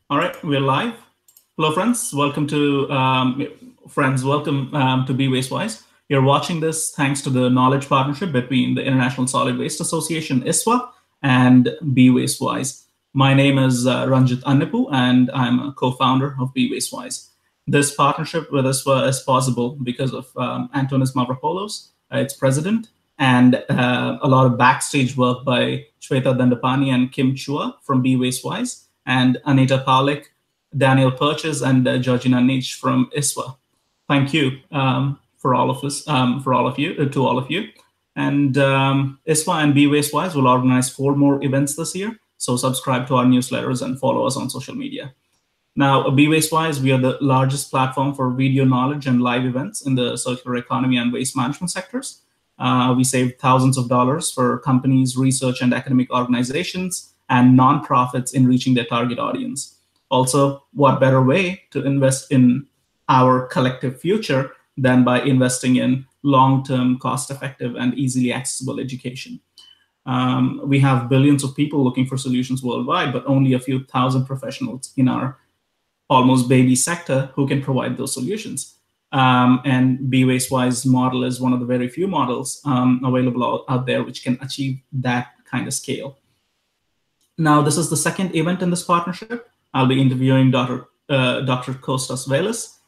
All right, we're live. Hello, friends. Welcome to Be Wastewise. You're watching this thanks to the knowledge partnership between the International Solid Waste Association (ISWA) and Be Wastewise. My name is Ranjit Annipu, and I'm a co-founder of Be Wastewise. This partnership with ISWA is possible because of Antonis Mavropoulos, its president, and a lot of backstage work by Shweta Dandapani and Kim Chua from Be Wastewise, and Anita Pawlik, Daniel Purchase, and Georgina Nietzsche from ISWA. Thank you for all of us, for all of you, to all of you. And ISWA and Be Wastewise will organize 4 more events this year. So subscribe to our newsletters and follow us on social media. Now, Be Wastewise, we are the largest platform for video knowledge and live events in the circular economy and waste management sectors. We save thousands of dollars for companies, research and academic organizations, and nonprofits in reaching their target audience. Also, what better way to invest in our collective future than by investing in long-term, cost-effective, and easily accessible education? We have billions of people looking for solutions worldwide, but only a few thousand professionals in our almost baby sector who can provide those solutions. And Be Wastewise model is one of the very few models available out there which can achieve that kind of scale. Now, this is the second event in this partnership. I'll be interviewing Dr. Costas Velis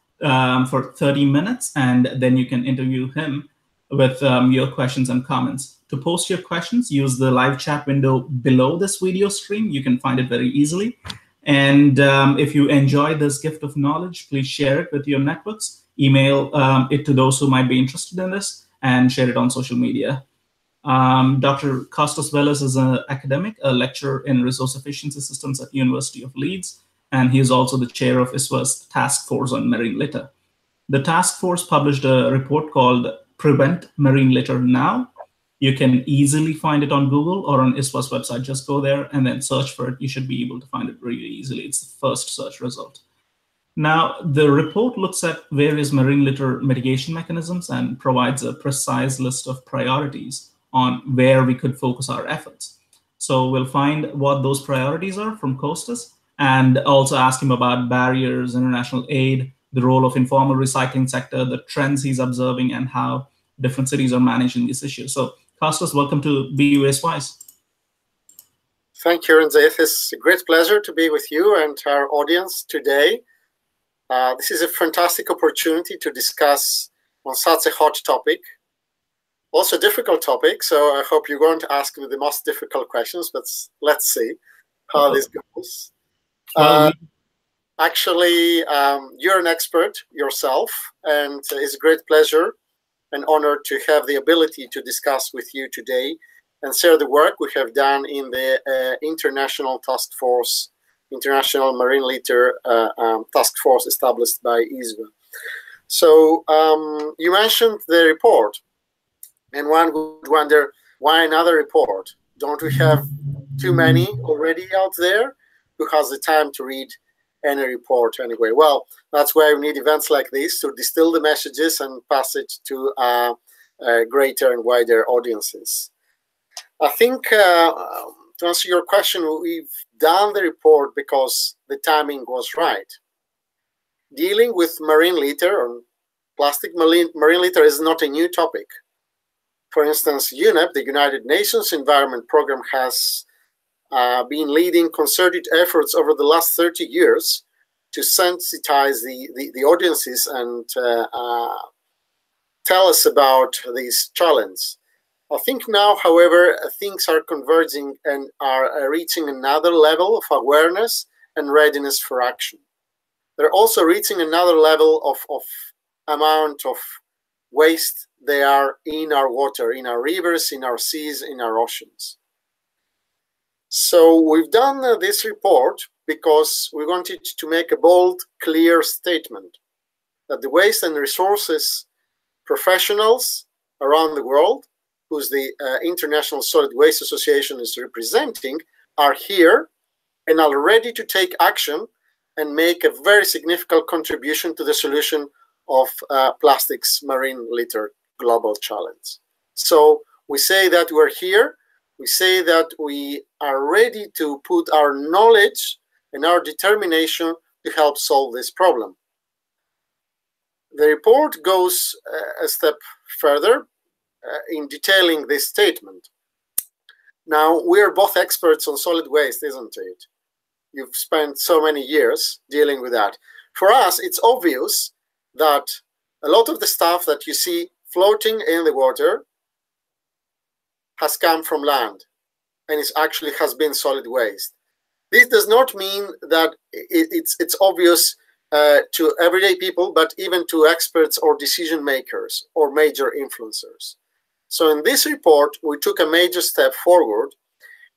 for 30 minutes, and then you can interview him with your questions and comments. To post your questions, use the live chat window below this video stream. You can find it very easily. And if you enjoy this gift of knowledge, please share it with your networks, email it to those who might be interested in this, and share it on social media. Dr. Costas Velis is an academic, a lecturer in resource efficiency systems at University of Leeds, and he is also the chair of ISWA's Task Force on Marine Litter. The task force published a report called Prevent Marine Litter Now. You can easily find it on Google or on ISWA's website. Just go there and then search for it. You should be able to find it really easily. It's the first search result. Now, the report looks at various marine litter mitigation mechanisms and provides a precise list of priorities on where we could focus our efforts. So we'll find what those priorities are from Costas, and also ask him about barriers, international aid, the role of informal recycling sector, the trends he's observing, and how different cities are managing this issue. So Costas, welcome to Be Wastewise. Thank you, Ranjit. It's a great pleasure to be with you and our audience today. This is a fantastic opportunity to discuss on such a hot topic. Also a difficult topic, so I hope you're going to ask me the most difficult questions, but let's see how this goes. Actually, you're an expert yourself, and it's a great pleasure and honor to have the ability to discuss with you today and share the work we have done in the International Task Force, International Marine Litter Task Force established by ISWA. So you mentioned the report. And one would wonder, why another report? Don't we have too many already out there? Who has the time to read any report anyway? Well, that's why we need events like this to distill the messages and pass it to greater and wider audiences. I think to answer your question, we've done the report because the timing was right. Dealing with marine litter or plastic marine litter is not a new topic. For instance, Unep, the United Nations Environment Program, has been leading concerted efforts over the last 30 years to sensitize the audiences and tell us about this challenge. I think now, however, things are converging and are reaching another level of awareness and readiness for action. They're also reaching another level of amount of waste they are in our water, in our rivers, in our seas, in our oceans. So we've done this report because we wanted to make a bold, clear statement that the waste and resources professionals around the world, whose the International Solid Waste Association is representing, are here and are ready to take action and make a very significant contribution to the solution of plastics marine litter global challenge. So we say that we're here. We say that we are ready to put our knowledge and our determination to help solve this problem. The report goes a step further in detailing this statement. Now, we are both experts on solid waste, isn't it? You've spent so many years dealing with that. For us, it's obvious that a lot of the stuff that you see floating in the water has come from land and it actually has been solid waste. This does not mean that it's obvious to everyday people, but even to experts or decision makers or major influencers. So in this report, we took a major step forward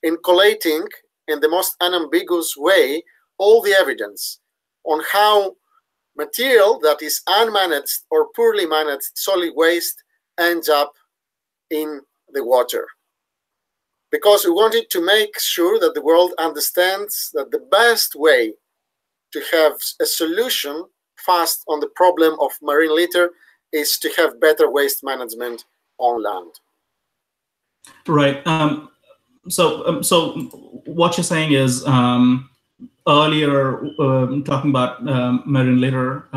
in collating in the most unambiguous way all the evidence on how material that is unmanaged or poorly managed solid waste ends up in the water. Because we wanted to make sure that the world understands that the best way to have a solution fast on the problem of marine litter is to have better waste management on land. Right. So what you're saying is earlier talking about marine litter,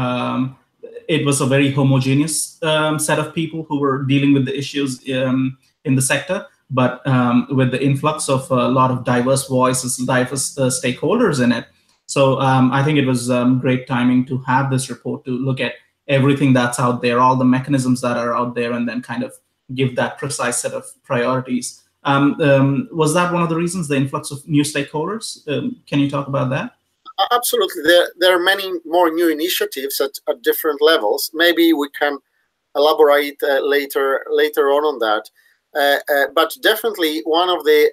it was a very homogeneous set of people who were dealing with the issues in the sector. But with the influx of a lot of diverse voices, diverse stakeholders in it. So I think it was great timing to have this report to look at everything that's out there, all the mechanisms that are out there, and then kind of give that precise set of priorities. Was that one of the reasons, the influx of new stakeholders? Can you talk about that? Absolutely. There are many more new initiatives at different levels. Maybe we can elaborate later on that. But definitely one of the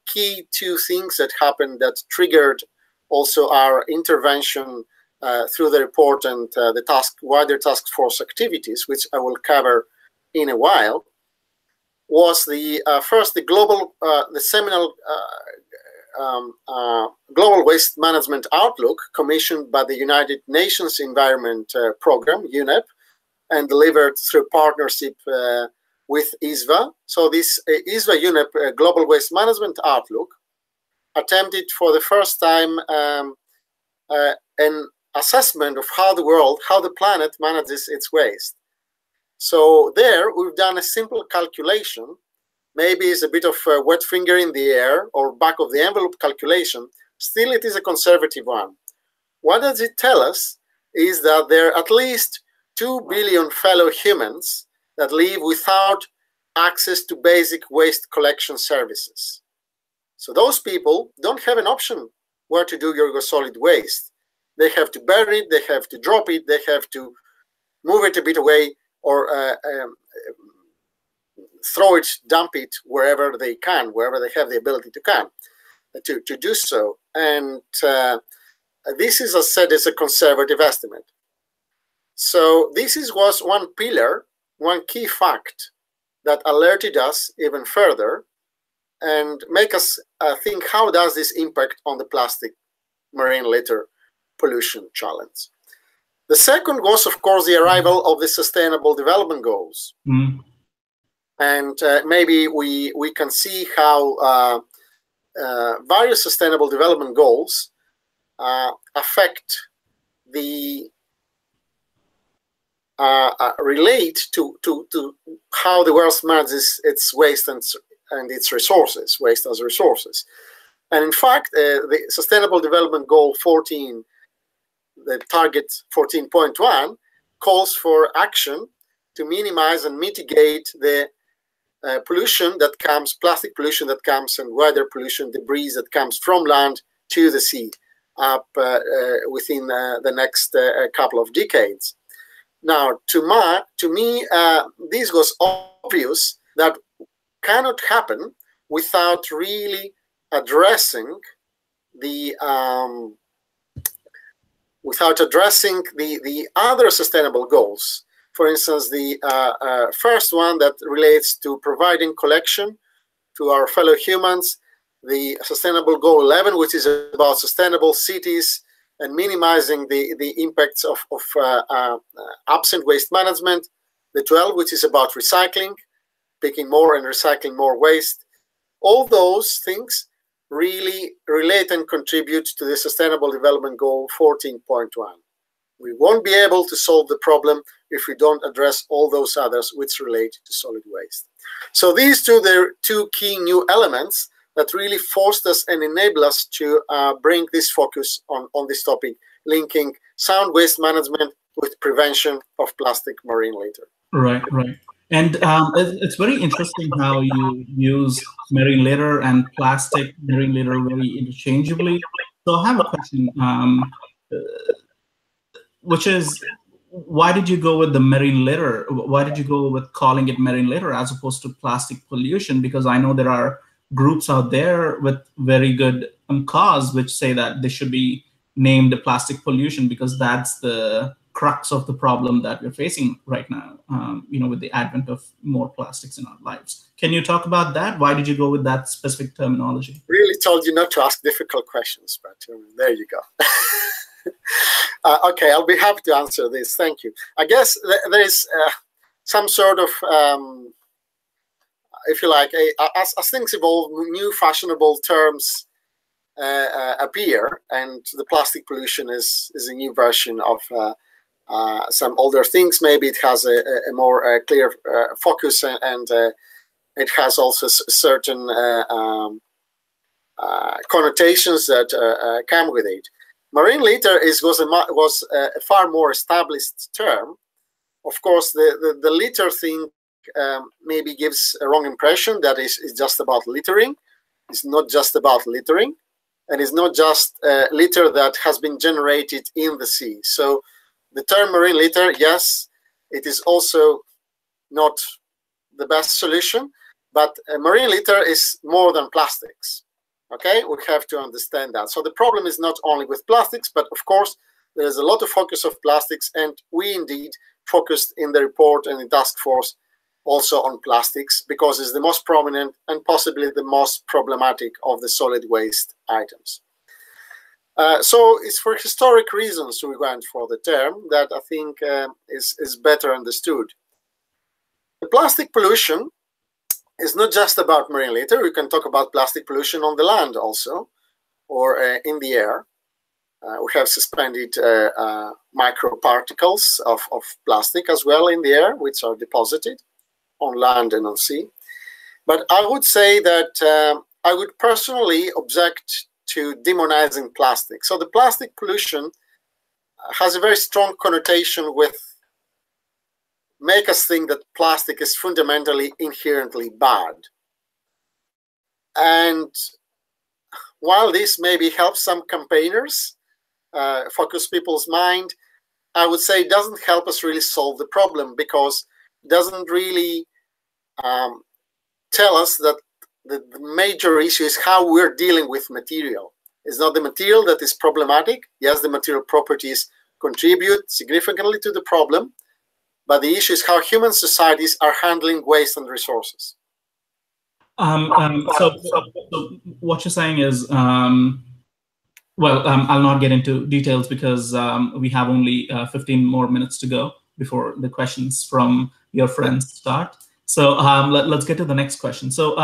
key two things that happened that triggered also our intervention through the report and the wider task force activities, which I will cover in a while, was first the seminal Global Waste Management Outlook commissioned by the United Nations Environment Program, Unep, and delivered through partnership with ISWA. So this ISWA Unep Global Waste Management Outlook attempted for the first time an assessment of how the planet manages its waste. So there we've done a simple calculation. Maybe it's a bit of a wet finger in the air or back of the envelope calculation. Still, it is a conservative one. What does it tell us is that there are at least 2 billion fellow humans that live without access to basic waste collection services. So those people don't have an option where to do your solid waste. They have to bury it, they have to drop it, they have to move it a bit away, or throw it, dump it wherever they can, wherever they have the ability to do so. And this is, as said, is a conservative estimate. So this was one pillar, one key fact that alerted us even further and make us think, how does this impact on the plastic marine litter pollution challenge? The second was, of course, the arrival of the Sustainable Development Goals. Mm. And maybe we can see how various Sustainable Development Goals affect the relate to how the world manages its waste and its resources, waste as resources. And in fact, the Sustainable Development Goal 14, the target 14.1, calls for action to minimize and mitigate the pollution that comes, plastic pollution that comes, and weather pollution, debris that comes from land to the sea up within the next couple of decades. Now, to me, this was obvious that cannot happen without really addressing the other sustainable goals. For instance, the first one that relates to providing collection to our fellow humans, the Sustainable Goal 11, which is about sustainable cities and minimizing the impacts of absent waste management, the 12, which is about recycling, picking more and recycling more waste. All those things really relate and contribute to the Sustainable Development Goal 14.1. We won't be able to solve the problem if we don't address all those others which relate to solid waste. So these the two key new elements that really forced us and enable us to bring this focus on this topic, linking sound waste management with prevention of plastic marine litter. Right, right. And it's very interesting how you use marine litter and plastic marine litter very interchangeably. So I have a question, which is, why did you go with the marine litter? Why did you go with calling it marine litter as opposed to plastic pollution? Because I know there are groups out there with very good cause which say that they should be named plastic pollution because that's the crux of the problem that we're facing right now, with the advent of more plastics in our lives. Can you talk about that? Why did you go with that specific terminology? Really told you not to ask difficult questions, but there you go. Okay, I'll be happy to answer this. Thank you. I guess there is some sort of, if you like, as things evolve, new fashionable terms appear, and the plastic pollution is a new version of some older things. Maybe it has a more clear focus, and it has also certain connotations that come with it. Marine litter was a far more established term. Of course, the litter thing maybe gives a wrong impression that it's just about littering. It's not just about littering, and it's not just litter that has been generated in the sea. So the term marine litter, yes, it is also not the best solution, but marine litter is more than plastics. Okay, we have to understand that. So the problem is not only with plastics, but of course, there's a lot of focus of plastics, and we indeed focused in the report and the task force also on plastics because it's the most prominent and possibly the most problematic of the solid waste items. So it's for historic reasons we went for the term that I think is better understood. The plastic pollution is not just about marine litter. We can talk about plastic pollution on the land also, or in the air. We have suspended microparticles of plastic as well in the air, which are deposited on land and on sea. But I would say that I would personally object to demonizing plastic. So the plastic pollution has a very strong connotation with make us think that plastic is fundamentally inherently bad. And while this maybe helps some campaigners focus people's mind, I would say it doesn't help us really solve the problem because it doesn't really tell us that the major issue is how we're dealing with material. It's not the material that is problematic. Yes, the material properties contribute significantly to the problem, but the issue is how human societies are handling waste and resources. So what you're saying is, well, I'll not get into details because we have only 15 more minutes to go before the questions from your friends start. So let's get to the next question. So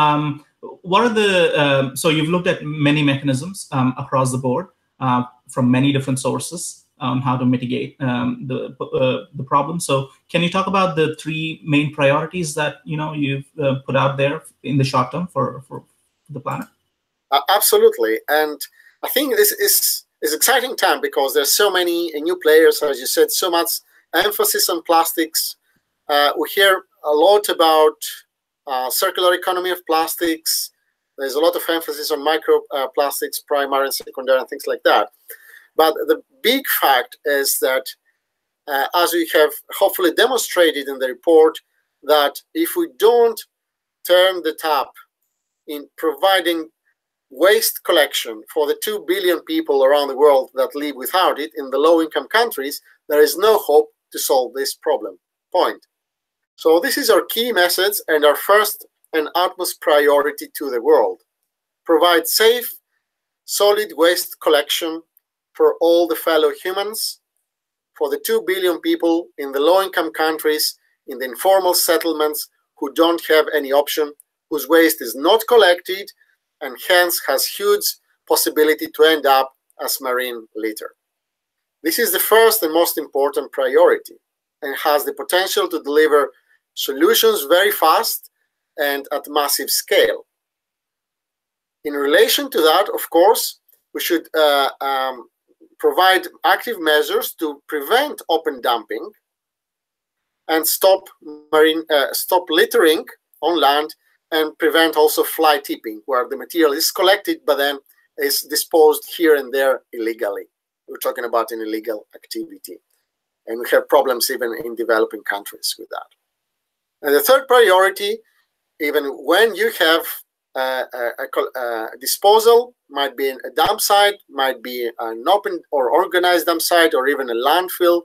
what are the, so you've looked at many mechanisms across the board from many different sources on how to mitigate the problem. So can you talk about the three main priorities that you've put out there in the short term for the planet? Absolutely, and I think this is exciting time because there's so many new players, as you said, so much emphasis on plastics. We hear a lot about circular economy of plastics. There's a lot of emphasis on microplastics, primary and secondary, and things like that. But the big fact is that, as we have hopefully demonstrated in the report, that if we don't turn the tap in providing waste collection for the 2 billion people around the world that live without it in the low-income countries, there is no hope to solve this problem. Point. So this is our key message and our first and utmost priority to the world. Provide safe, solid waste collection for all the fellow humans, for the 2 billion people in the low-income countries, in the informal settlements who don't have any option, whose waste is not collected, and hence has huge possibility to end up as marine litter. This is the first and most important priority and has the potential to deliver solutions very fast and at massive scale. In relation to that, of course, we should provide active measures to prevent open dumping and stop littering on land, and prevent also fly tipping, where the material is collected but then is disposed here and there illegally. We're talking about an illegal activity. And we have problems even in developing countries with that. And the third priority, even when you have a disposal, might be a dump site, might be an open or organized dump site, or even a landfill.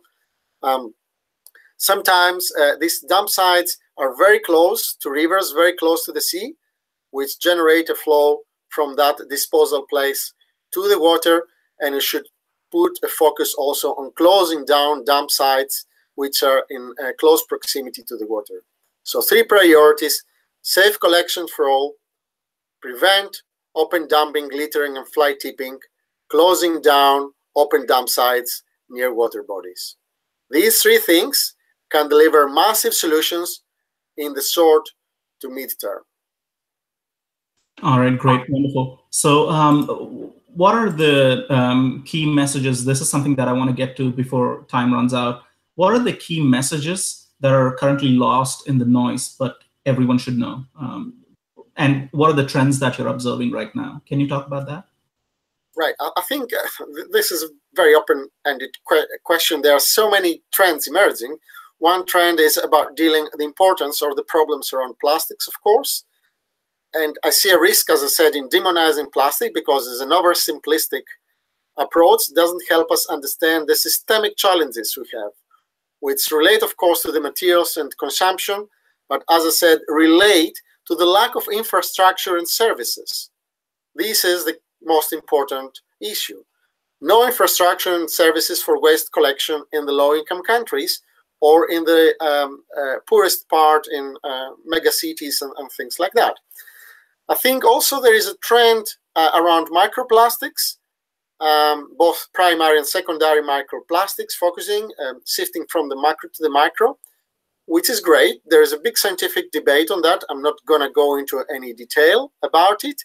Sometimes these dump sites are very close to rivers, very close to the sea, which generate a flow from that disposal place to the water, and you should put a focus also on closing down dump sites which are in close proximity to the water. So 3 priorities: safe collection for all, prevent open dumping, littering, and fly tipping, closing down open dump sites near water bodies. These 3 things can deliver massive solutions in the short to mid-term. All right, great, wonderful. So what are the key messages? This is something that I want to get to before time runs out. What are the key messages that are currently lost in the noise, but everyone should know? And what are the trends that you're observing right now? Can you talk about that? Right. I think this is a very open-ended question. There are so many trends emerging. One trend is about dealing the importance or the problems around plastics, of course. And I see a risk, as I said, in demonizing plastic, because it's an oversimplistic approach. It doesn't help us understand the systemic challenges we have, which relate, of course, to the materials and consumption, but as I said, relate to the lack of infrastructure and services. This is the most important issue. No infrastructure and services for waste collection in the low-income countries, or in the poorest part in megacities and things like that. I think also there is a trend around microplastics, both primary and secondary microplastics, focusing, shifting from the macro to the micro, which is great. There is a big scientific debate on that. I'm not going to go into any detail about it,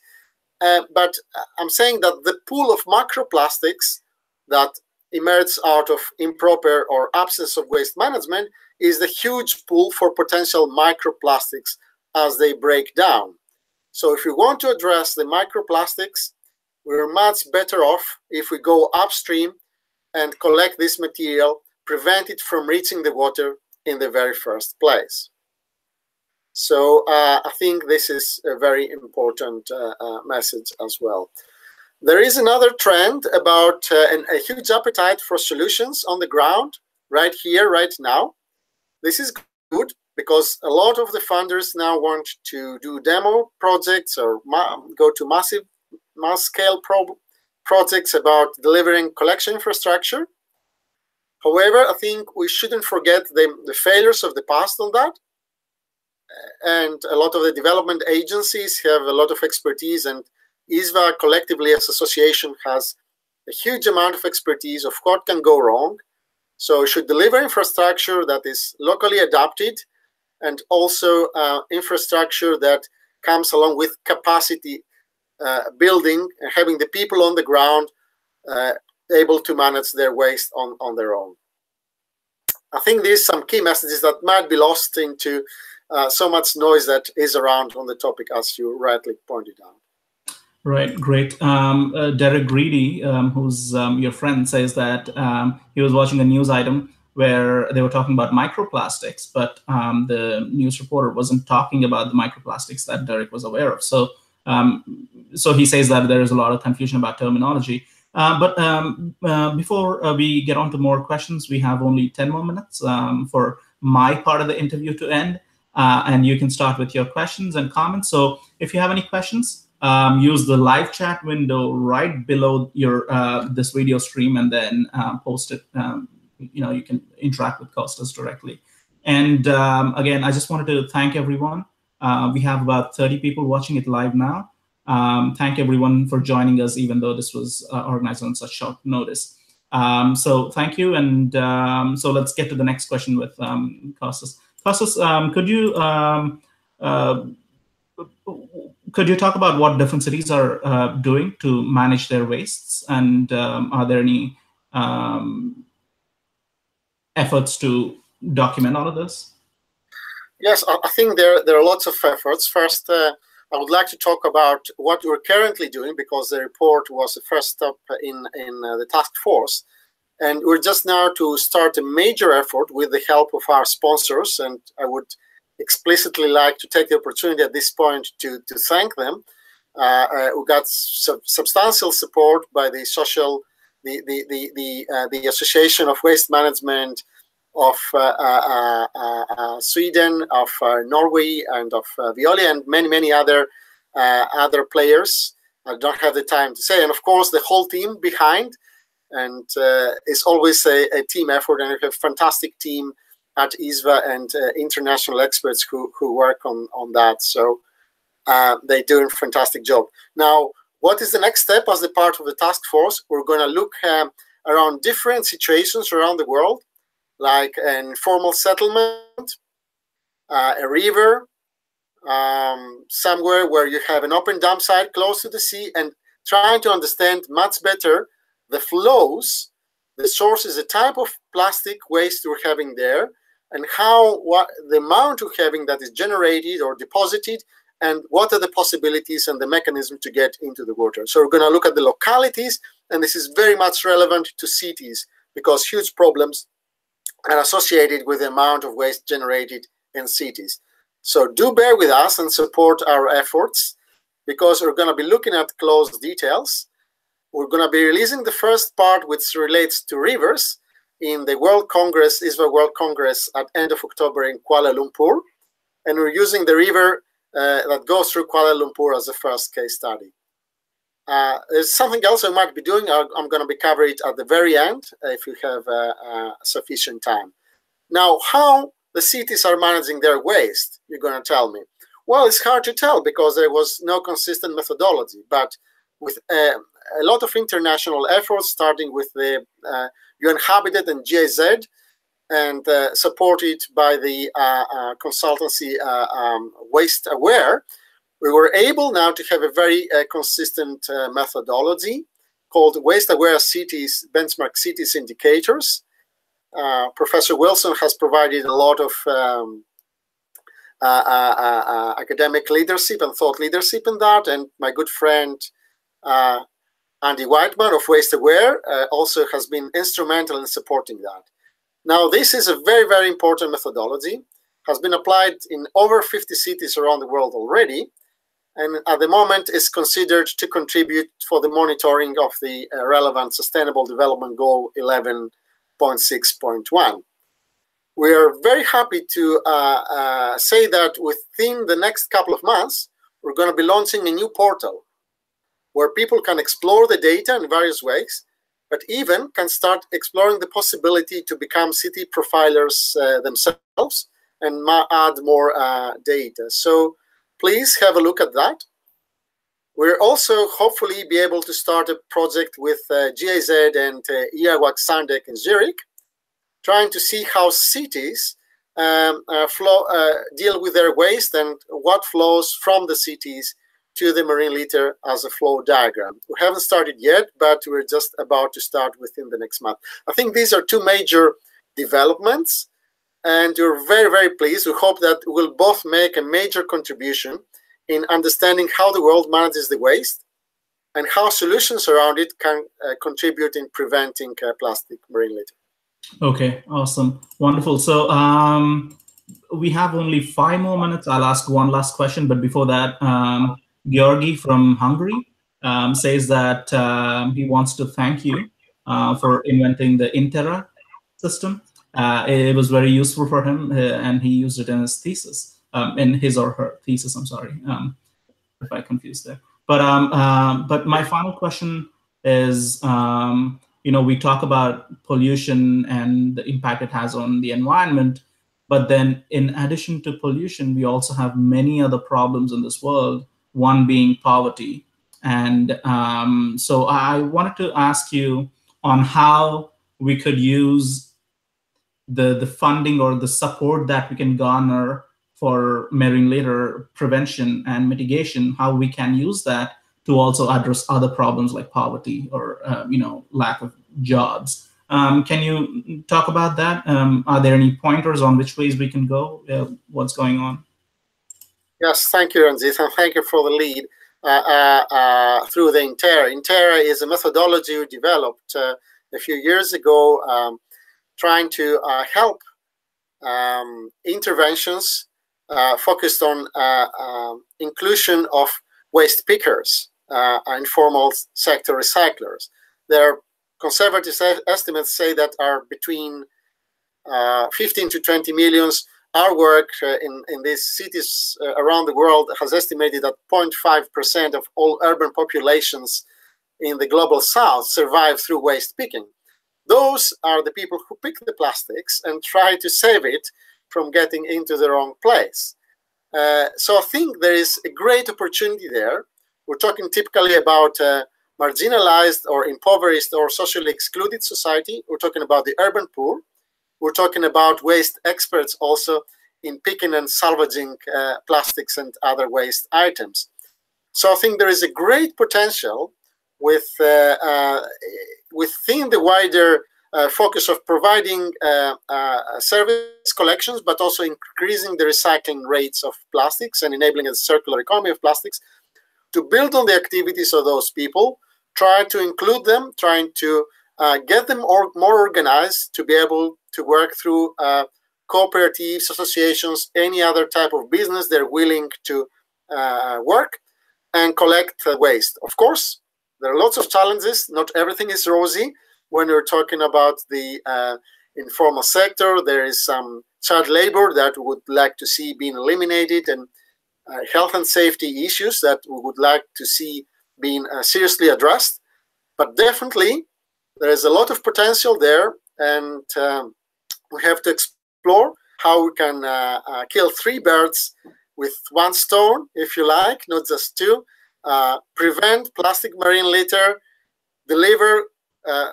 but I'm saying that the pool of macroplastics that emerges out of improper or absence of waste management is the huge pool for potential microplastics as they break down. So if we want to address the microplastics, we're much better off if we go upstream and collect this material, prevent it from reaching the water in the very first place. So I think this is a very important message as well. There is another trend about a huge appetite for solutions on the ground, right here, right now. This is good, because a lot of the funders now want to do demo projects or go to mass-scale projects about delivering collection infrastructure. However, I think we shouldn't forget the failures of the past on that. And a lot of the development agencies have a lot of expertise, and ISWA collectively as association has a huge amount of expertise of what can go wrong. So we should deliver infrastructure that is locally adapted, and also infrastructure that comes along with capacity building, and having the people on the ground able to manage their waste on their own. I think there's some key messages that might be lost into so much noise that is around on the topic, as you rightly pointed out. Right, great. Derek Greedy, who's your friend, says that he was watching a news item where they were talking about microplastics, but the news reporter wasn't talking about the microplastics that Derek was aware of. So, so he says that there is a lot of confusion about terminology. But before we get on to more questions, we have only 10 more minutes for my part of the interview to end. And you can start with your questions and comments. So if you have any questions, use the live chat window right below your this video stream, and then post it. You can interact with Costas directly. And again, I just wanted to thank everyone. We have about 30 people watching it live now. Thank everyone for joining us, even though this was organized on such short notice. So thank you, and so let's get to the next question with Costas. Costas, could you talk about what different cities are doing to manage their wastes, and are there any efforts to document all of this? Yes, I think there are lots of efforts. First, I would like to talk about what we're currently doing, because the report was the first step in the task force. And we're just now to start a major effort with the help of our sponsors. And I would explicitly like to take the opportunity at this point to thank them. We got substantial support by the Association of Waste Management of Sweden, of Norway, and of Veolia, and many other players. I don't have the time to say, and of course the whole team behind. And it's always a team effort, and we have a fantastic team at ISWA and international experts who work on that. So they're doing a fantastic job. Now, what is the next step as the part of the task force? We're going to look around different situations around the world, like an informal settlement, a river, somewhere where you have an open dump site close to the sea, and trying to understand much better the flows, the sources, the type of plastic waste we're having there, and what the amount we're having that is generated or deposited, and what are the possibilities and the mechanism to get into the water. So we're going to look at the localities, and this is very much relevant to cities, because huge problems are associated with the amount of waste generated in cities. So do bear with us and support our efforts, because we're going to be looking at close details. We're going to be releasing the first part, which relates to rivers, in the World Congress, ISWA World Congress, at end of October in Kuala Lumpur. And we're using the river that goes through Kuala Lumpur as the first case study. There's something else I might be doing. I'm going to be covering it at the very end, if you have sufficient time. Now, how the cities are managing their waste, you're going to tell me. Well, it's hard to tell, because there was no consistent methodology. But with a lot of international efforts, starting with the UN Habitat and GIZ, and supported by the consultancy Waste Aware, we were able now to have a very consistent methodology called Waste Aware Cities, Benchmark Cities Indicators. Professor Worsen has provided a lot of academic leadership and thought leadership in that, and my good friend Andy Whiteman of Waste Aware also has been instrumental in supporting that. Now, this is a very, very important methodology, has been applied in over 50 cities around the world already, and at the moment is considered to contribute for the monitoring of the relevant Sustainable Development Goal 11.6.1. We are very happy to say that within the next couple of months, we're going to be launching a new portal where people can explore the data in various ways, but even can start exploring the possibility to become city profilers themselves and add more data. So please have a look at that. We'll also hopefully be able to start a project with GIZ and IAWAC Sandek in Zurich, trying to see how cities deal with their waste and what flows from the cities to the marine litter as a flow diagram. We haven't started yet, but we're just about to start within the next month. I think these are two major developments, and we're very, very pleased. We hope that we'll both make a major contribution in understanding how the world manages the waste and how solutions around it can contribute in preventing plastic marine litter. Okay, awesome, wonderful. So we have only 5 more minutes. I'll ask one last question, but before that, Georgi from Hungary says that he wants to thank you for inventing the Intera system. It was very useful for him, and he used it in his thesis, in his or her thesis. I'm sorry if I confused there. But my final question is, we talk about pollution and the impact it has on the environment, but then in addition to pollution, we also have many other problems in this world one being poverty. And so I wanted to ask you on how we could use the funding or the support that we can garner for marine litter prevention and mitigation, how we can use that to also address other problems like poverty or lack of jobs. Can you talk about that? Are there any pointers on which ways we can go? What's going on? Yes, thank you, Ranjit, and thank you for the lead through the Intera. Intera is a methodology we developed a few years ago, trying to help interventions focused on inclusion of waste pickers, informal sector recyclers. Their conservative estimates say that are between 15 to 20 millions. Our work in these cities around the world has estimated that 0.5% of all urban populations in the global south survive through waste picking. Those are the people who pick the plastics and try to save it from getting into the wrong place. So I think there is a great opportunity there. We're talking typically about marginalized or impoverished or socially excluded society. We're talking about the urban poor. We're talking about waste experts also in picking and salvaging plastics and other waste items. So I think there is a great potential within the wider focus of providing service collections, but also increasing the recycling rates of plastics and enabling a circular economy of plastics, to build on the activities of those people, try to include them, trying to get them more organized to be able to work through cooperatives, associations, any other type of business they're willing to work and collect waste. Of course, there are lots of challenges. Not everything is rosy. When we're talking about the informal sector, there is some child labor that we would like to see being eliminated, and health and safety issues that we would like to see being seriously addressed. But definitely, there is a lot of potential there, and we have to explore how we can kill three birds with one stone, if you like, not just two. Prevent plastic marine litter, deliver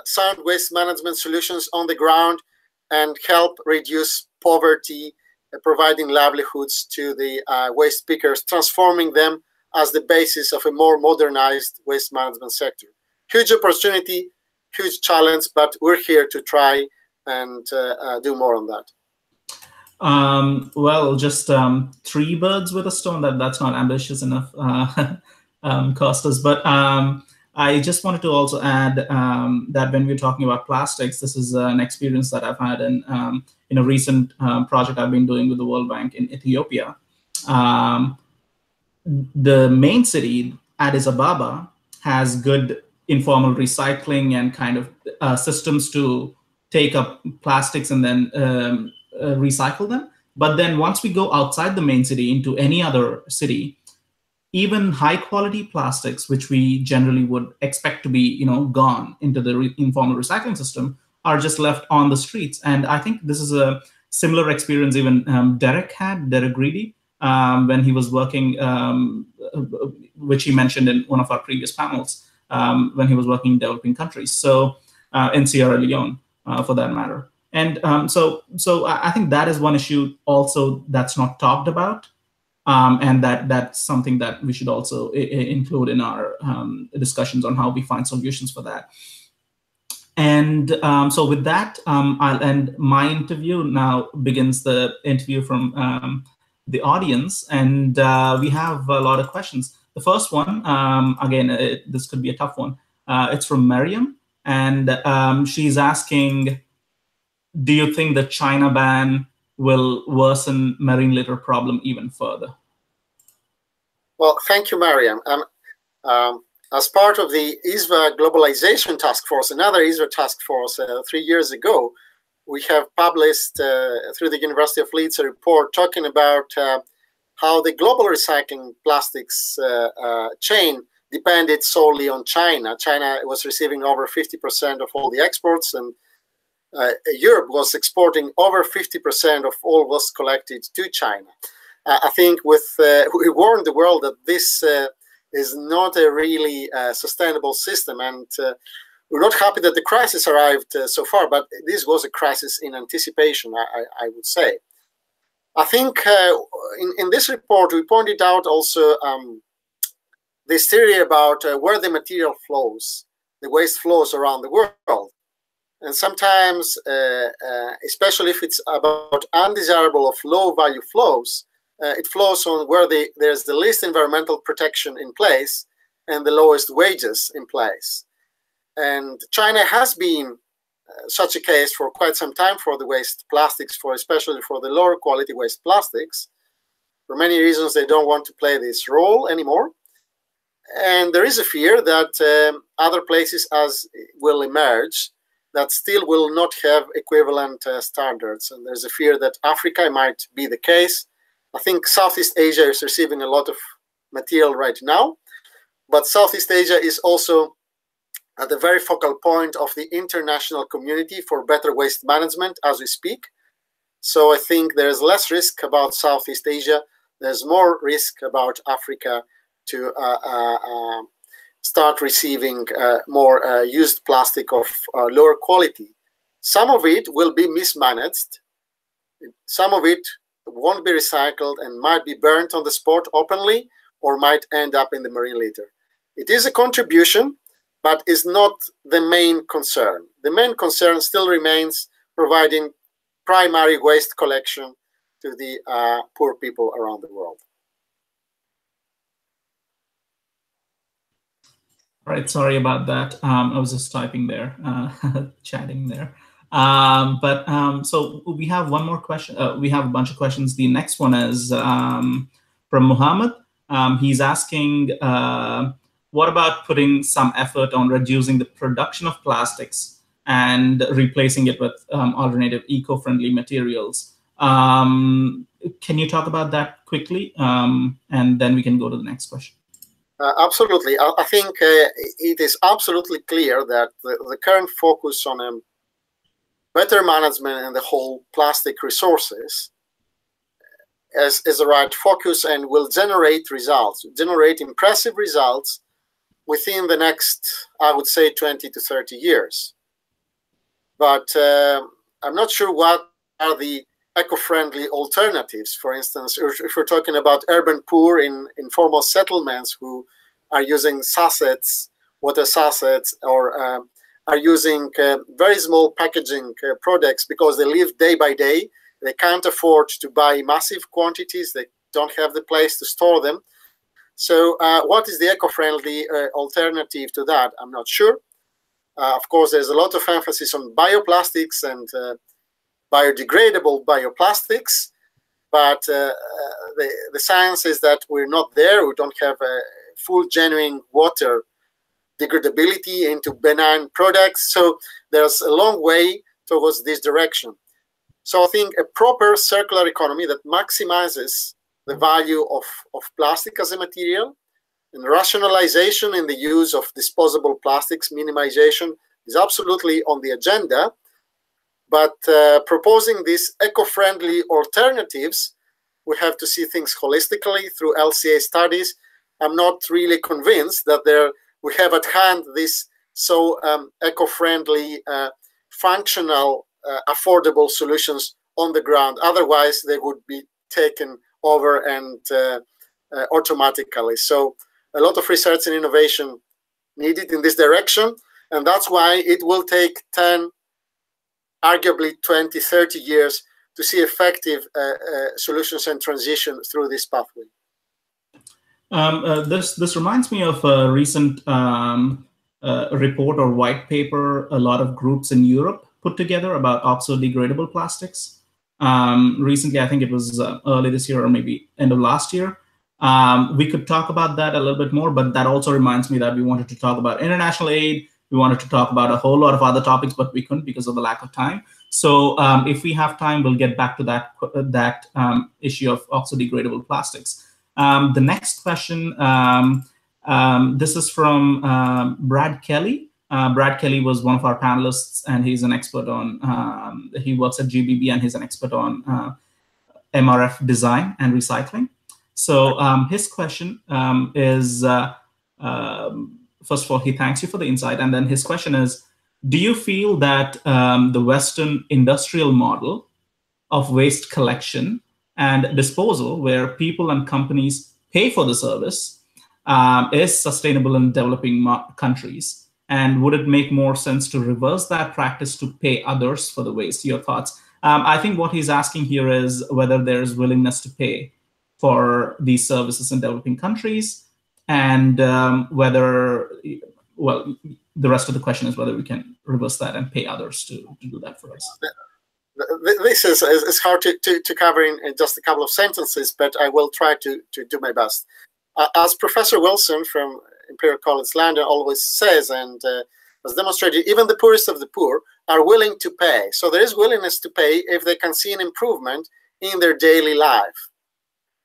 sound waste management solutions on the ground, and help reduce poverty, providing livelihoods to the waste pickers, transforming them as the basis of a more modernized waste management sector. Huge opportunity, huge challenge, but we're here to try and do more on that. Well, just three birds with a stone, that's not ambitious enough, Costas. But I just wanted to also add that when we're talking about plastics, this is an experience that I've had in a recent project I've been doing with the World Bank in Ethiopia. The main city, Addis Ababa, has good informal recycling and kind of systems to take up plastics and then recycle them. But then once we go outside the main city into any other city, even high quality plastics, which we generally would expect to be, gone into the informal recycling system, are just left on the streets. And I think this is a similar experience even Derek Greedy, when he was working, which he mentioned in one of our previous panels, when he was working in developing countries. So in Sierra Leone, for that matter. And so I think that is one issue also that's not talked about. And that's something that we should also include in our discussions on how we find solutions for that. And so with that, I'll end my interview. Now begins the interview from the audience. And we have a lot of questions. The first one, again, this could be a tough one. It's from Miriam. And she's asking, do you think the China ban will worsen marine litter problem even further? Well, thank you, Mariam. As part of the ISWA Globalization Task Force, another ISWA task force 3 years ago, we have published through the University of Leeds a report talking about how the global recycling plastics chain depended solely on China. China was receiving over 50% of all the exports, and Europe was exporting over 50% of all was collected to China. I think we warned the world that this is not a really sustainable system, and we're not happy that the crisis arrived so far, but this was a crisis in anticipation, I would say. I think in this report, we pointed out also this theory about where the material flows, the waste flows around the world. And sometimes, especially if it's about undesirable of low-value flows, it flows on where there's the least environmental protection in place and the lowest wages in place. And China has been such a case for quite some time for the waste plastics, especially for the lower quality waste plastics. For many reasons, they don't want to play this role anymore. And there is a fear that other places will emerge that still will not have equivalent standards. And there's a fear that Africa might be the case. I think Southeast Asia is receiving a lot of material right now, but Southeast Asia is also at the very focal point of the international community for better waste management as we speak. So I think there's less risk about Southeast Asia. There's more risk about Africa to start receiving more used plastic of lower quality. Some of it will be mismanaged. Some of it won't be recycled and might be burnt on the spot openly or might end up in the marine litter. It is a contribution, but is not the main concern. The main concern still remains providing primary waste collection to the poor people around the world. All right, sorry about that. I was just typing there, chatting there. So we have one more question. We have a bunch of questions. The next one is from Muhammad. He's asking, what about putting some effort on reducing the production of plastics and replacing it with alternative eco-friendly materials? Can you talk about that quickly? And then we can go to the next question. Absolutely. I think it is absolutely clear that the current focus on better management and the whole plastic resources is the right focus and will generate results, generate impressive results within the next, I would say, 20 to 30 years. But I'm not sure what are the eco-friendly alternatives. For instance, if we're talking about urban poor in informal settlements who are using sachets, water sachets, or are using very small packaging products because they live day by day. They can't afford to buy massive quantities. They don't have the place to store them. So what is the eco-friendly alternative to that? I'm not sure. Of course, there's a lot of emphasis on bioplastics and biodegradable bioplastics, but the science is that we're not there. We don't have a full genuine water degradability into benign products. So there's a long way towards this direction. So I think a proper circular economy that maximizes the value of plastic as a material and rationalization in the use of disposable plastics, minimization, is absolutely on the agenda. But proposing these eco-friendly alternatives, we have to see things holistically through LCA studies. I'm not really convinced that we have at hand this so eco-friendly, functional, affordable solutions on the ground. Otherwise, they would be taken over and automatically. So a lot of research and innovation needed in this direction. And that's why it will take 10, arguably 20, 30 years to see effective solutions and transition through this pathway. This reminds me of a recent report or white paper a lot of groups in Europe put together about oxo-degradable plastics. Recently, I think it was early this year or maybe end of last year. We could talk about that a little bit more, but that also reminds me that we wanted to talk about international aid. We wanted to talk about a whole lot of other topics, but we couldn't because of the lack of time. So if we have time, we'll get back to that issue of oxo-degradable plastics. The next question, this is from Brad Kelly. Brad Kelly was one of our panelists, and he's an expert on, he works at GBB, and he's an expert on MRF design and recycling. So his question is, first of all, he thanks you for the insight. And then his question is, do you feel that the Western industrial model of waste collection and disposal, where people and companies pay for the service, is sustainable in developing countries? And would it make more sense to reverse that practice to pay others for the waste? Your thoughts? I think what he's asking here is whether there's willingness to pay for these services in developing countries, and whether, well, the rest of the question is whether we can reverse that and pay others to do that for us. This is hard to cover in just a couple of sentences, but I will try to do my best. As Professor Worsen from Imperial College London always says, and has demonstrated, even the poorest of the poor are willing to pay. So there is willingness to pay if they can see an improvement in their daily life.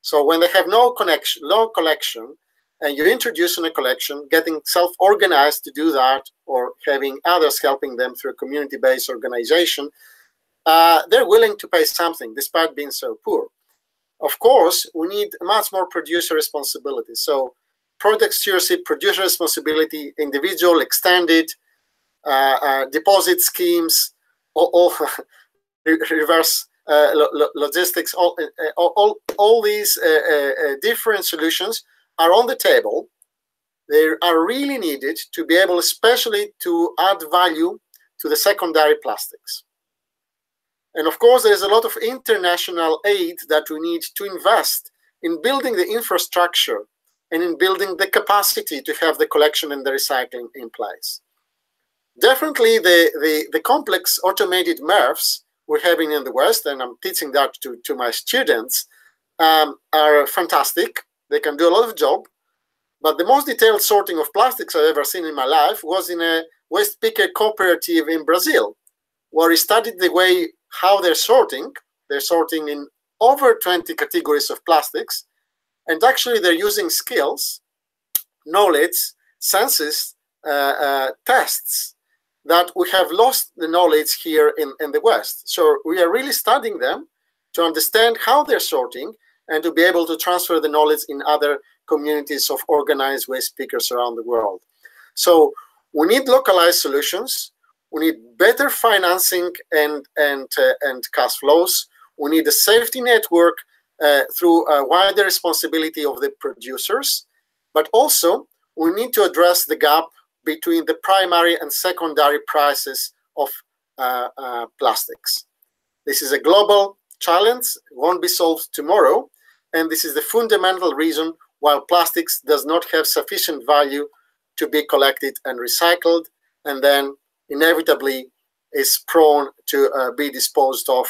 So when they have no collection, and you introduce in a collection, getting self-organized to do that, or having others helping them through a community-based organization, they're willing to pay something despite being so poor. Of course, we need much more producer responsibility. So product stewardship, producer responsibility, individual, extended, deposit schemes, all reverse logistics, all these different solutions are on the table. They are really needed to be able, especially, to add value to the secondary plastics. And of course, there is a lot of international aid that we need to invest in building the infrastructure and in building the capacity to have the collection and the recycling in place. Definitely the complex automated MRFs we're having in the West, and I'm teaching that to my students, are fantastic. They can do a lot of job. But the most detailed sorting of plastics I've ever seen in my life was in a waste picker cooperative in Brazil, where we studied the way how they're sorting. They're sorting in over 20 categories of plastics. And actually, they're using skills, knowledge, senses, tests that we have lost the knowledge here in the West. So we are really studying them to understand how they're sorting and to be able to transfer the knowledge in other communities of organized waste pickers around the world. So we need localized solutions. We need better financing and cash flows. We need a safety network through a wider responsibility of the producers. But also, we need to address the gap between the primary and secondary prices of plastics. This is a global challenge. It won't be solved tomorrow. And this is the fundamental reason why plastics does not have sufficient value to be collected and recycled, and then inevitably is prone to be disposed of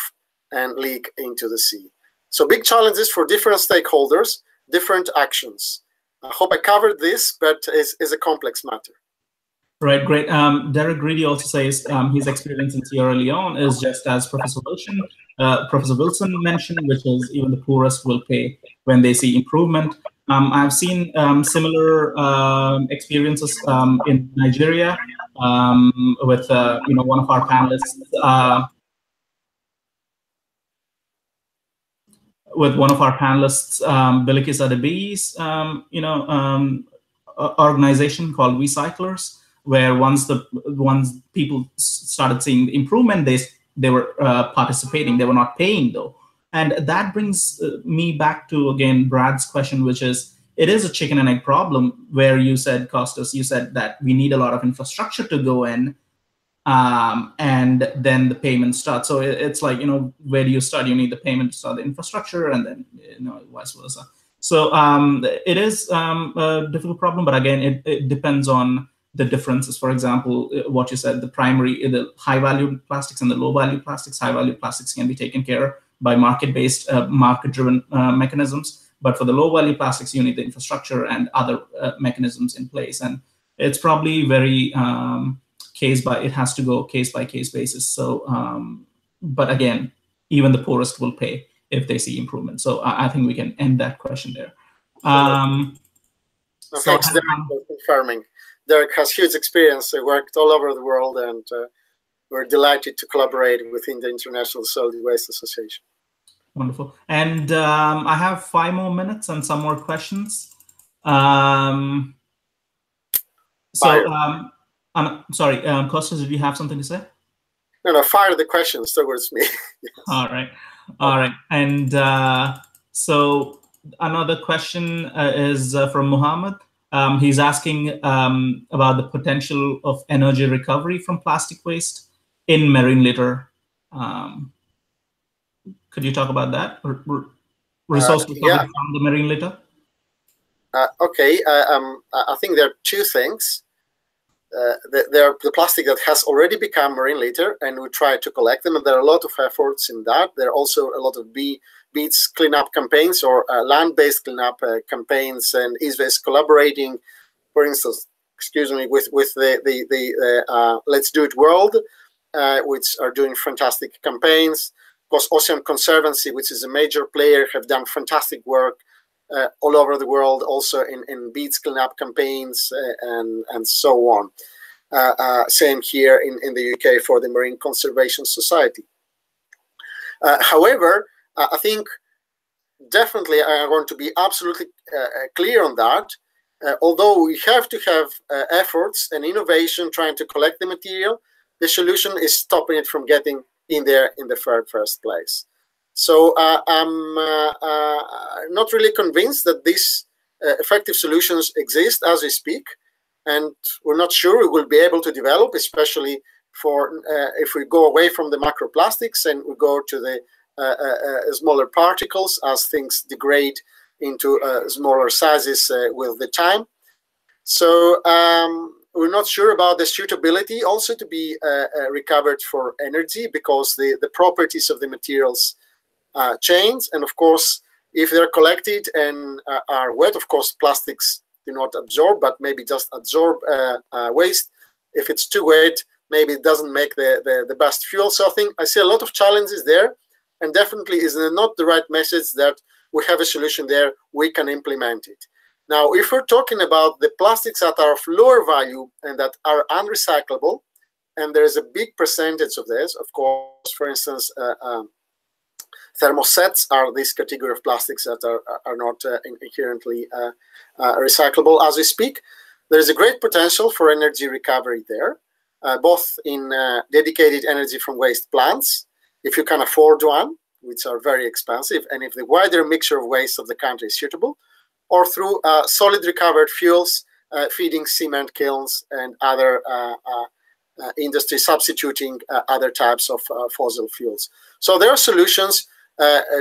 and leak into the sea. So big challenges for different stakeholders, different actions. I hope I covered this, but it's a complex matter. Right, great. Derek Greedy also says his experience in Sierra Leone is just as Professor Wilson mentioned, which is even the poorest will pay when they see improvement. I've seen similar experiences in Nigeria with one of our panelists. Bilikis Adebi's organization called Recyclers, where once people started seeing the improvement, they were participating. They were not paying though, and that brings me back to again Brad's question, which is it is a chicken and egg problem. Where you said, Costas, you said that we need a lot of infrastructure to go in, and then the payment starts. So it's like where do you start? You need the payment to start the infrastructure, and then vice versa. So it is a difficult problem, but again, it depends on the differences. For example, what you said, the high-value plastics and the low-value plastics. High-value plastics can be taken care by market-based, market-driven mechanisms. But for the low-value plastics, you need the infrastructure and other mechanisms in place. And it's probably very it has to go case-by-case basis. So, but again, even the poorest will pay if they see improvement. So I think we can end that question there. Thanks, Derek, for confirming. Derek has huge experience. He worked all over the world, and we're delighted to collaborate within the International Solid Waste Association. Wonderful. And I have 5 more minutes and some more questions. Um, Fire. I'm sorry, Costas, did you have something to say? No, fire the questions towards me. Yes. All right. All right. And so another question is from Muhammad. He's asking about the potential of energy recovery from plastic waste in marine litter. Could you talk about that? Resource recovery Yeah. from the marine litter? Okay. I think there are two things. There are the plastic that has already become marine litter, and we try to collect them. And there are a lot of efforts in that. There are also a lot of beach cleanup campaigns or land-based cleanup campaigns, and ISWA is collaborating, for instance, excuse me, with the Let's Do It World, which are doing fantastic campaigns. Of course, Ocean Conservancy, which is a major player, have done fantastic work all over the world, also in beach cleanup campaigns and so on. Same here in the UK for the Marine Conservation Society. However, I think definitely I want to be absolutely clear on that. Although we have to have efforts and innovation trying to collect the material, the solution is stopping it from getting in there in the first place. So I'm not really convinced that these effective solutions exist as we speak, and we're not sure we will be able to develop, especially for if we go away from the macroplastics and we go to the smaller particles as things degrade into smaller sizes with the time. So we're not sure about the suitability also to be recovered for energy, because the properties of the materials change. And of course, if they're collected and are wet, of course, plastics do not absorb, but maybe just absorb waste. If it's too wet, maybe it doesn't make the best fuel. So I see a lot of challenges there, and definitely is not the right message that we have a solution there, we can implement it. Now, if we're talking about the plastics that are of lower value and that are unrecyclable, and there's a big percentage of this, of course, for instance, thermosets are this category of plastics that are not inherently recyclable as we speak. There's a great potential for energy recovery there, both in dedicated energy from waste plants, if you can afford one, which are very expensive, and if the wider mixture of waste of the country is suitable, or through solid recovered fuels, feeding cement kilns and other industry substituting other types of fossil fuels. So there are solutions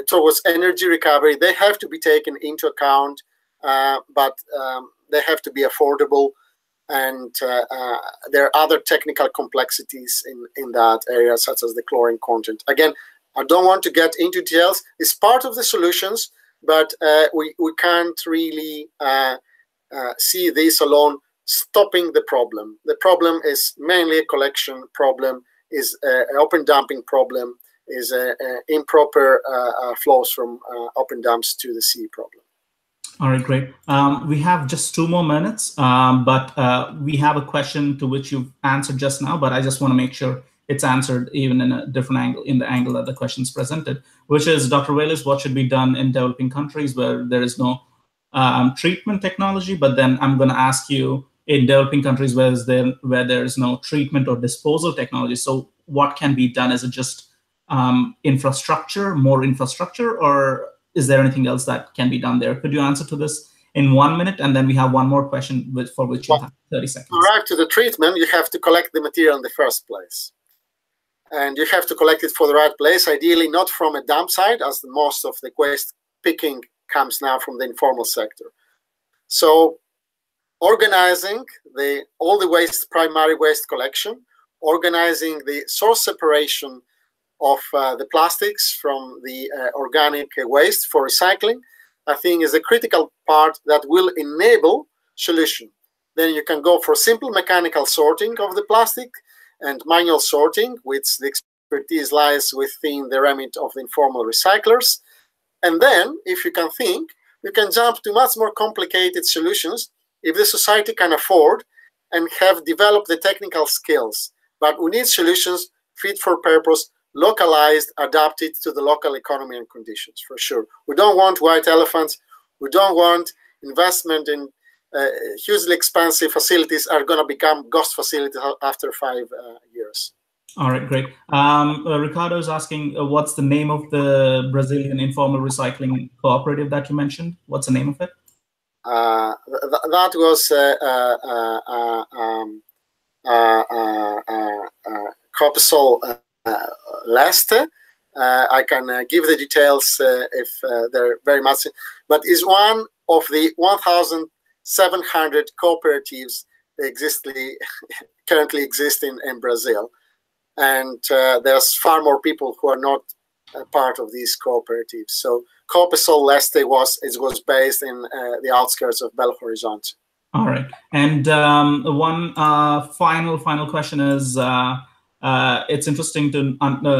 towards energy recovery. They have to be taken into account, but they have to be affordable, and there are other technical complexities in that area, such as the chlorine content. Again, I don't want to get into details. It's part of the solutions, but we can't really see this alone stopping the problem. The problem is mainly a collection problem, is an open dumping problem, is improper flows from open dumps to the sea problem. All right, great. We have just 2 more minutes, but we have a question to which you've answered just now, but I just want to make sure it's answered even in a different angle, in the angle that the question is presented, which is, Dr. Velis, what should be done in developing countries where there is no treatment technology? But then I'm going to ask you, in developing countries where there is no treatment or disposal technology, so what can be done? Is it just infrastructure, more infrastructure, or is there anything else that can be done there? Could you answer to this in 1 minute? And then we have one more question for which you'll have 30 seconds. To arrive to the treatment, you have to collect the material in the first place. And you have to collect it for the right place, ideally not from a dump site, as most of the waste picking comes now from the informal sector. So organizing all the waste, primary waste collection, organizing the source separation of the plastics from the organic waste for recycling, I think is a critical part that will enable solution. Then you can go for simple mechanical sorting of the plastic and manual sorting, which the expertise lies within the remit of the informal recyclers. And then, if you can think, you can jump to much more complicated solutions if the society can afford and have developed the technical skills. But we need solutions fit for purpose localized, adapted to the local economy and conditions, for sure. We don't want white elephants. We don't want investment in hugely expensive facilities are going to become ghost facilities after 5 years. All right, great. Ricardo is asking, what's the name of the Brazilian informal recycling cooperative that you mentioned? What's the name of it? That was Costas Velis. I can give the details if they're very much, but is one of the 1,700 cooperatives currently exist in Brazil. And there's far more people who are not part of these cooperatives. So Costas Velis was based in the outskirts of Belo Horizonte. All right. And one final question is, it's interesting to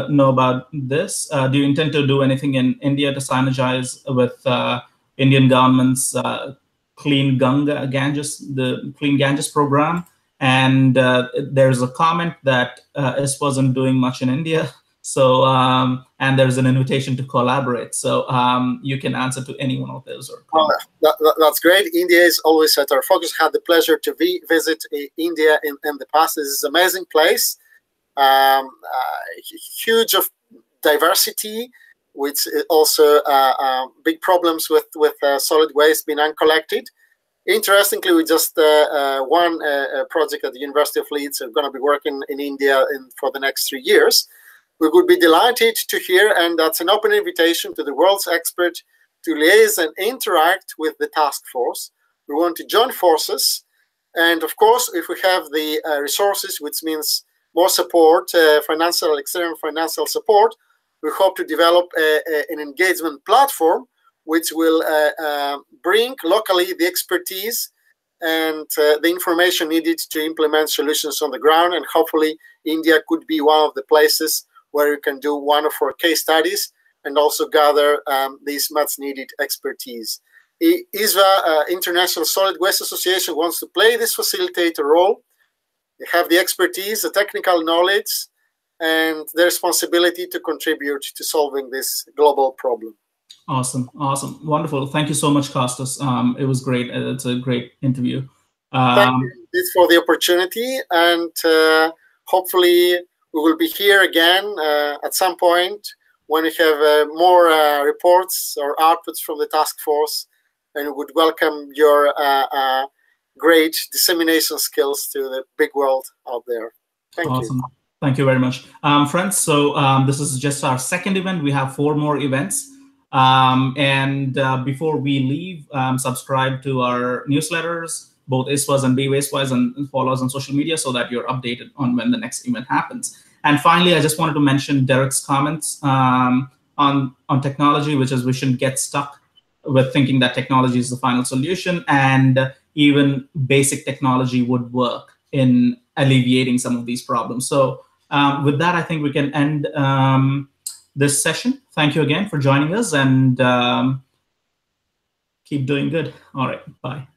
know about this. Do you intend to do anything in India to synergize with Indian government's Clean Ganges, the Clean Ganges program? And there's a comment that ISWA wasn't doing much in India. So, and there's an invitation to collaborate. So you can answer to any one of those. That's great. India is always at our focus. Had the pleasure to visit India in the past. This is an amazing place. Huge of diversity, with also big problems with solid waste being uncollected. Interestingly, we just won a project at the University of Leeds. We're going to be working in India for the next 3 years. We would be delighted to hear, and that's an open invitation to the world's expert to liaise and interact with the task force. We want to join forces. And of course, if we have the resources, which means more support, external financial support, we hope to develop an engagement platform which will bring locally the expertise and the information needed to implement solutions on the ground. And hopefully India could be one of the places where you can do one of our case studies and also gather this much needed expertise. ISWA, International Solid Waste Association, wants to play this facilitator role. They have the expertise, the technical knowledge, and the responsibility to contribute to solving this global problem. Awesome. Awesome. Wonderful. Thank you so much, Costas. It was great. It's a great interview. Thank you for the opportunity, and hopefully we will be here again at some point when we have more reports or outputs from the task force, and we would welcome your great dissemination skills to the big world out there. Thank you. Thank you very much. Friends, so this is just our second event. We have 4 more events. Before we leave, subscribe to our newsletters, both ISWA's and BWasteWise, and follow us on social media so that you're updated on when the next event happens. And finally, I just wanted to mention Derek's comments on technology, which is we shouldn't get stuck with thinking that technology is the final solution, and even basic technology would work in alleviating some of these problems. So with that, I think we can end this session. Thank you again for joining us, and keep doing good. All right, bye.